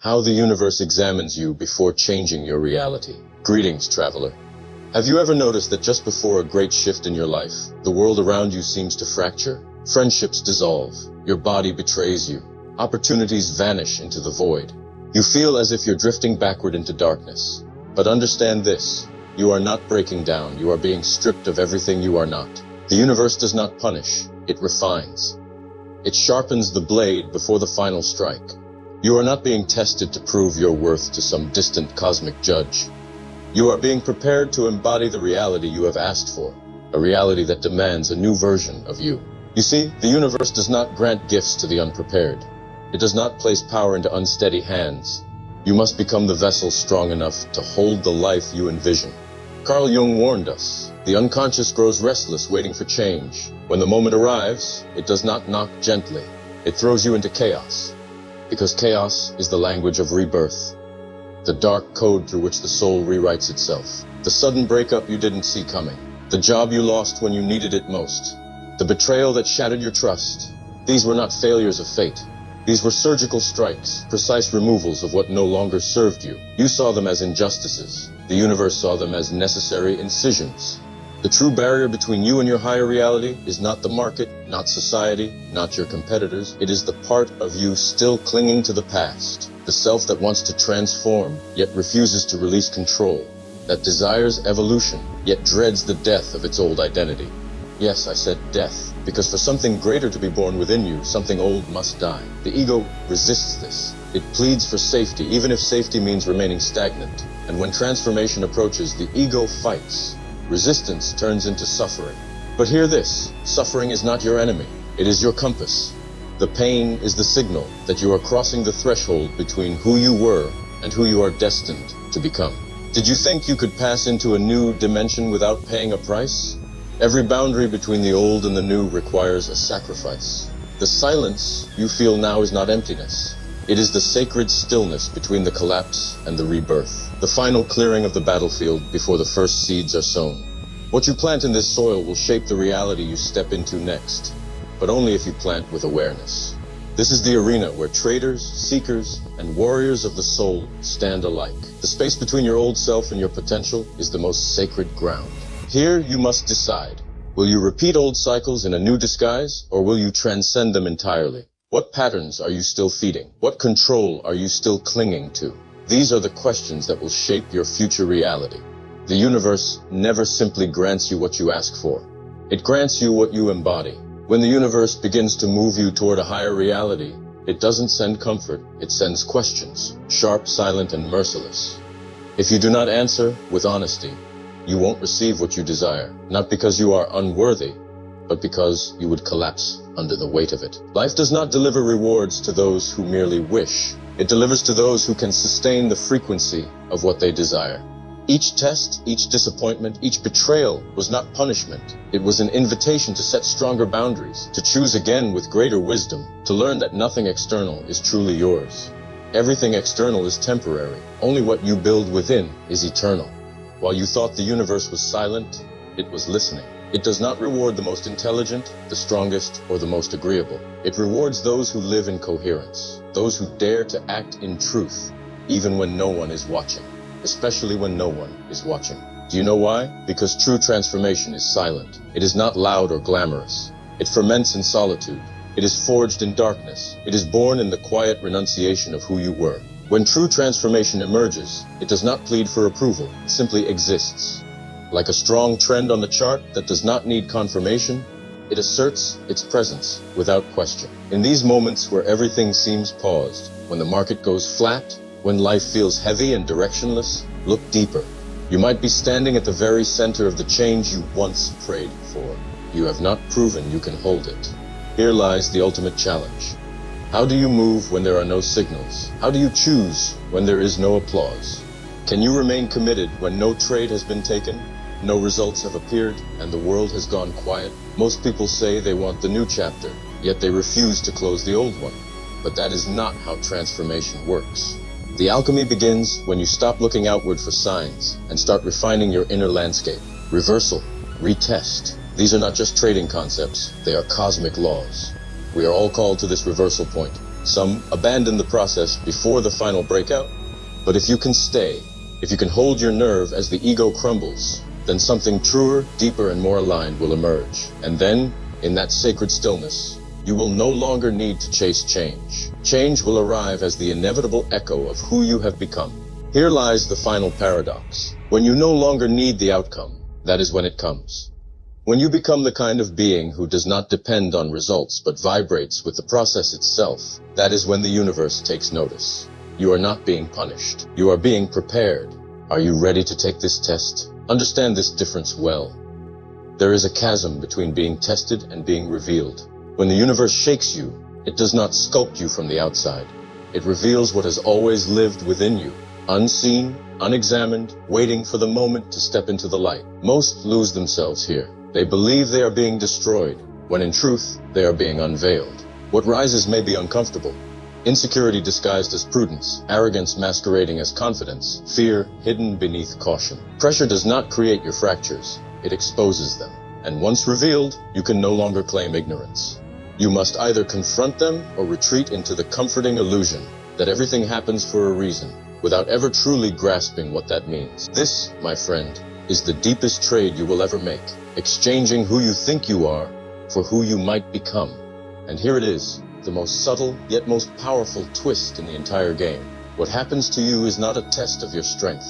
How the universe examines you before changing your reality. Greetings, traveler. Have you ever noticed that just before a great shift in your life, the world around you seems to fracture? Friendships dissolve, your body betrays you, opportunities vanish into the void. You feel as if you're drifting backward into darkness. But understand this, you are not breaking down, you are being stripped of everything you are not. The universe does not punish, it refines. It sharpens the blade before the final strike. You are not being tested to prove your worth to some distant cosmic judge. You are being prepared to embody the reality you have asked for, a reality that demands a new version of you. You see, the universe does not grant gifts to the unprepared. It does not place power into unsteady hands. You must become the vessel strong enough to hold the life you envision. Carl Jung warned us, the unconscious grows restless waiting for change. When the moment arrives, it does not knock gently. It throws you into chaos. Because chaos is the language of rebirth, the dark code through which the soul rewrites itself. The sudden breakup you didn't see coming, the job you lost when you needed it most, the betrayal that shattered your trust. These were not failures of fate. These were surgical strikes, precise removals of what no longer served you. You saw them as injustices. The universe saw them as necessary incisions. The true barrier between you and your higher reality is not the market, not society, not your competitors. It is the part of you still clinging to the past, the self that wants to transform, yet refuses to release control, that desires evolution, yet dreads the death of its old identity. Yes, I said death, because for something greater to be born within you, something old must die. The ego resists this. It pleads for safety, even if safety means remaining stagnant. And when transformation approaches, the ego fights. Resistance turns into suffering. But hear this, suffering is not your enemy. It is your compass. The pain is the signal that you are crossing the threshold between who you were and who you are destined to become. Did you think you could pass into a new dimension without paying a price? Every boundary between the old and the new requires a sacrifice. The silence you feel now is not emptiness. It is the sacred stillness between the collapse and the rebirth, the final clearing of the battlefield before the first seeds are sown. What you plant in this soil will shape the reality you step into next, but only if you plant with awareness. This is the arena where traders, seekers, and warriors of the soul stand alike. The space between your old self and your potential is the most sacred ground. Here you must decide. Will you repeat old cycles in a new disguise, or will you transcend them entirely? What patterns are you still feeding? What control are you still clinging to? These are the questions that will shape your future reality. The universe never simply grants you what you ask for. It grants you what you embody. When the universe begins to move you toward a higher reality, it doesn't send comfort, it sends questions, sharp, silent, and merciless. If you do not answer with honesty, you won't receive what you desire, not because you are unworthy, but because you would collapse under the weight of it. Life does not deliver rewards to those who merely wish. It delivers to those who can sustain the frequency of what they desire. Each test, each disappointment, each betrayal was not punishment. It was an invitation to set stronger boundaries, to choose again with greater wisdom, to learn that nothing external is truly yours. Everything external is temporary. Only what you build within is eternal. While you thought the universe was silent, it was listening. It does not reward the most intelligent, the strongest, or the most agreeable. It rewards those who live in coherence, those who dare to act in truth, even when no one is watching, especially when no one is watching. Do you know why? Because true transformation is silent. It is not loud or glamorous. It ferments in solitude. It is forged in darkness. It is born in the quiet renunciation of who you were. When true transformation emerges, it does not plead for approval, it simply exists. Like a strong trend on the chart that does not need confirmation, it asserts its presence without question. In these moments where everything seems paused, when the market goes flat, when life feels heavy and directionless, look deeper. You might be standing at the very center of the change you once prayed for. You have not proven you can hold it. Here lies the ultimate challenge. How do you move when there are no signals? How do you choose when there is no applause? Can you remain committed when no trade has been taken, no results have appeared, and the world has gone quiet? Most people say they want the new chapter, yet they refuse to close the old one. But that is not how transformation works. The alchemy begins when you stop looking outward for signs and start refining your inner landscape. Reversal, retest. These are not just trading concepts, they are cosmic laws. We are all called to this reversal point, Some abandon the process before the final breakout. But if you can stay, if you can hold your nerve as the ego crumbles, then something truer, deeper, and more aligned will emerge. And then, in that sacred stillness, you will no longer need to chase change. Change will arrive as the inevitable echo of who you have become. Here lies the final paradox. When you no longer need the outcome, that is when it comes. When you become the kind of being who does not depend on results but vibrates with the process itself, that is when the universe takes notice. You are not being punished. You are being prepared. Are you ready to take this test? Understand this difference well. There is a chasm between being tested and being revealed. When the universe shakes you, it does not sculpt you from the outside. It reveals what has always lived within you, unseen, unexamined, waiting for the moment to step into the light. Most lose themselves here. They believe they are being destroyed, when in truth, they are being unveiled. What rises may be uncomfortable. Insecurity disguised as prudence, arrogance masquerading as confidence, fear hidden beneath caution. Pressure does not create your fractures, it exposes them. And once revealed, you can no longer claim ignorance. You must either confront them or retreat into the comforting illusion that everything happens for a reason, without ever truly grasping what that means. This, my friend, is the deepest trade you will ever make, exchanging who you think you are for who you might become. And here it is, the most subtle yet most powerful twist in the entire game. What happens to you is not a test of your strength.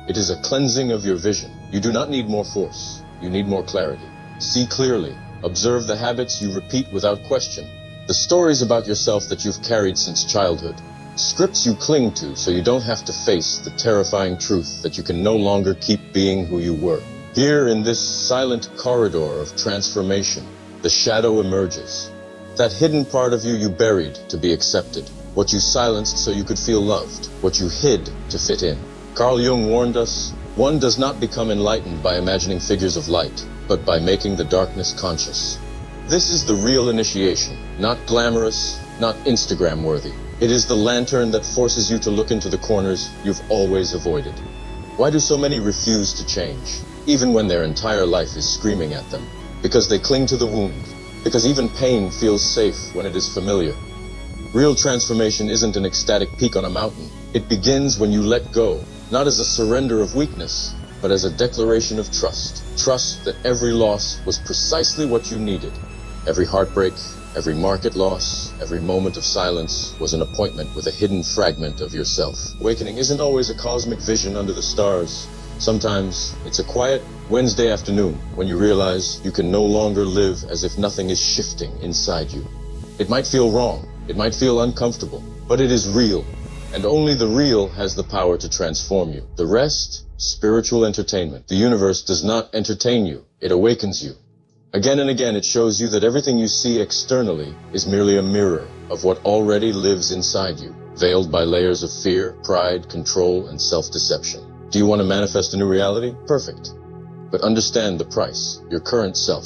It is a cleansing of your vision. You do not need more force. You need more clarity. See clearly. Observe the habits you repeat without question. The stories about yourself that you've carried since childhood. Scripts you cling to so you don't have to face the terrifying truth that you can no longer keep being who you were. Here in this silent corridor of transformation, the shadow emerges. That hidden part of you buried to be accepted. What you silenced so you could feel loved. What you hid to fit in. Carl Jung warned us, one does not become enlightened by imagining figures of light, but by making the darkness conscious. This is the real initiation, not glamorous, not Instagram-worthy. It is the lantern that forces you to look into the corners you've always avoided. Why do so many refuse to change, even when their entire life is screaming at them? Because they cling to the wound. Because even pain feels safe when it is familiar. Real transformation isn't an ecstatic peak on a mountain. It begins when you let go, not as a surrender of weakness, but as a declaration of trust. Trust that every loss was precisely what you needed. Every heartbreak, every market loss, every moment of silence was an appointment with a hidden fragment of yourself. Awakening isn't always a cosmic vision under the stars. Sometimes it's a quiet Wednesday afternoon when you realize you can no longer live as if nothing is shifting inside you. It might feel wrong, it might feel uncomfortable, but it is real. And only the real has the power to transform you. The rest, spiritual entertainment. The universe does not entertain you, it awakens you. Again and again it shows you that everything you see externally is merely a mirror of what already lives inside you, veiled by layers of fear, pride, control, and self-deception. Do you want to manifest a new reality? Perfect. But understand the price, your current self.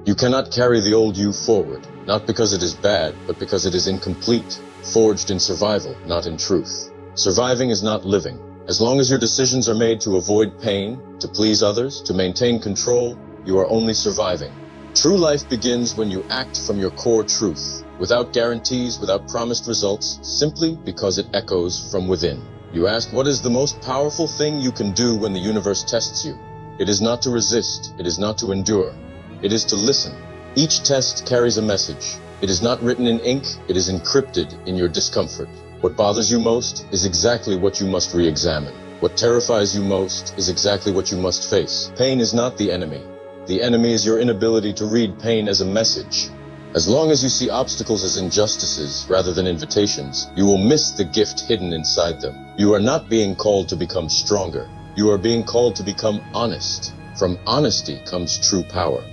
You cannot carry the old you forward, not because it is bad, but because it is incomplete, forged in survival, not in truth. Surviving is not living. As long as your decisions are made to avoid pain, to please others, to maintain control, you are only surviving. True life begins when you act from your core truth, without guarantees, without promised results, simply because it echoes from within. You ask, what is the most powerful thing you can do when the universe tests you? It is not to resist, it is not to endure, it is to listen. Each test carries a message. It is not written in ink, it is encrypted in your discomfort. What bothers you most is exactly what you must re-examine. What terrifies you most is exactly what you must face. Pain is not the enemy. The enemy is your inability to read pain as a message. As long as you see obstacles as injustices rather than invitations, you will miss the gift hidden inside them. You are not being called to become stronger. You are being called to become honest. From honesty comes true power.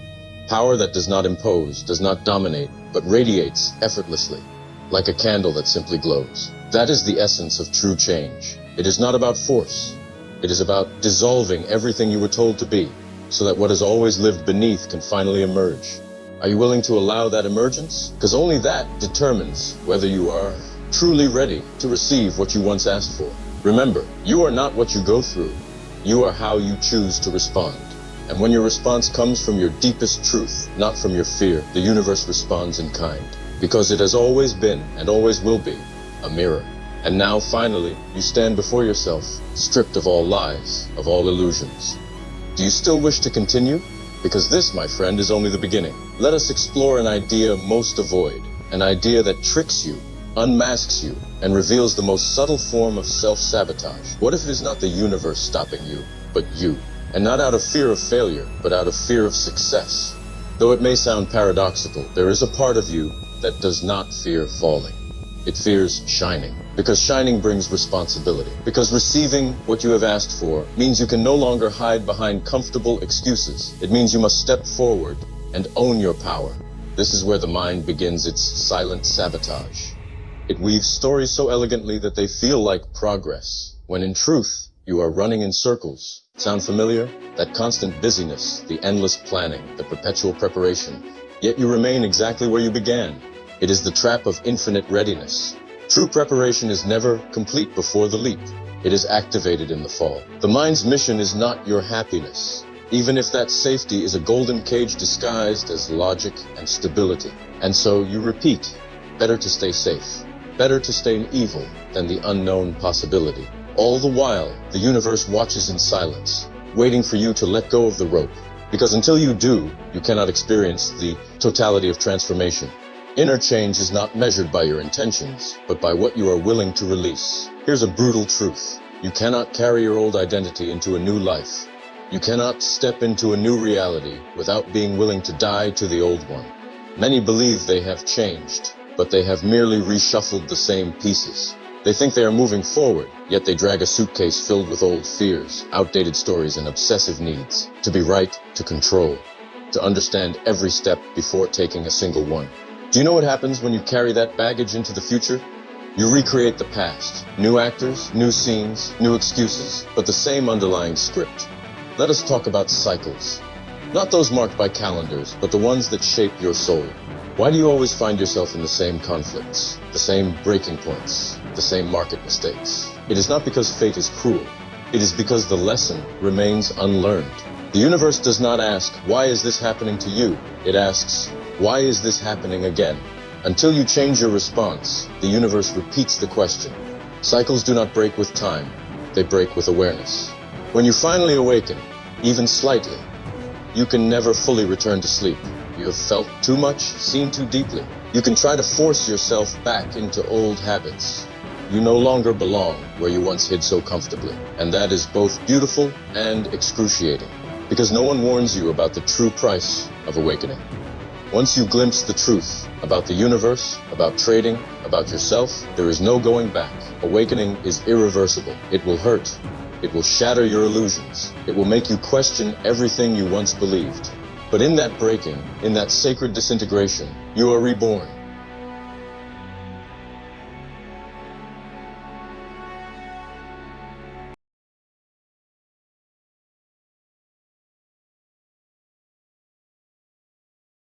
Power that does not impose, does not dominate, but radiates effortlessly, like a candle that simply glows. That is the essence of true change. It is not about force. It is about dissolving everything you were told to be, so that what has always lived beneath can finally emerge. Are you willing to allow that emergence? Because only that determines whether you are truly ready to receive what you once asked for. Remember, you are not what you go through. You are how you choose to respond. And when your response comes from your deepest truth, not from your fear, the universe responds in kind. because it has always been and always will be a mirror. And now, finally, you stand before yourself, stripped of all lies, of all illusions. Do you still wish to continue? Because this, my friend, is only the beginning. Let us explore an idea most avoid, an idea that tricks you, unmasks you, and reveals the most subtle form of self-sabotage. What if it is not the universe stopping you, but you? And not out of fear of failure, but out of fear of success. Though it may sound paradoxical, there is a part of you that does not fear falling. It fears shining, because shining brings responsibility. Because receiving what you have asked for means you can no longer hide behind comfortable excuses. It means you must step forward and own your power. This is where the mind begins its silent sabotage. It weaves stories so elegantly that they feel like progress, when in truth, you are running in circles. Sound familiar? That constant busyness, the endless planning, the perpetual preparation, yet you remain exactly where you began. It is the trap of infinite readiness. True preparation is never complete before the leap. It is activated in the fall. The mind's mission is not your happiness, even if that safety is a golden cage disguised as logic and stability. And so you repeat, better to stay safe, better to stay in evil than the unknown possibility. All the while, the universe watches in silence, waiting for you to let go of the rope. Because until you do, you cannot experience the totality of transformation. Inner change is not measured by your intentions, but by what you are willing to release. Here's a brutal truth. You cannot carry your old identity into a new life. You cannot step into a new reality without being willing to die to the old one. Many believe they have changed, but they have merely reshuffled the same pieces. They think they are moving forward, yet they drag a suitcase filled with old fears, outdated stories, and obsessive needs. To be right, to control, to understand every step before taking a single one. Do you know what happens when you carry that baggage into the future? You recreate the past. New actors, new scenes, new excuses, but the same underlying script. Let us talk about cycles. Not those marked by calendars, but the ones that shape your soul. Why do you always find yourself in the same conflicts, the same breaking points, the same market mistakes? It is not because fate is cruel. It is because the lesson remains unlearned. The universe does not ask, why is this happening to you? It asks, why is this happening again? Until you change your response, the universe repeats the question. Cycles do not break with time, they break with awareness. When you finally awaken, even slightly, you can never fully return to sleep. You have felt too much, seen too deeply. You can try to force yourself back into old habits. You no longer belong where you once hid so comfortably. And that is both beautiful and excruciating, because no one warns you about the true price of awakening. Once you glimpse the truth about the universe, about trading, about yourself, there is no going back. Awakening is irreversible. It will hurt. It will shatter your illusions. It will make you question everything you once believed. But in that breaking, in that sacred disintegration, you are reborn.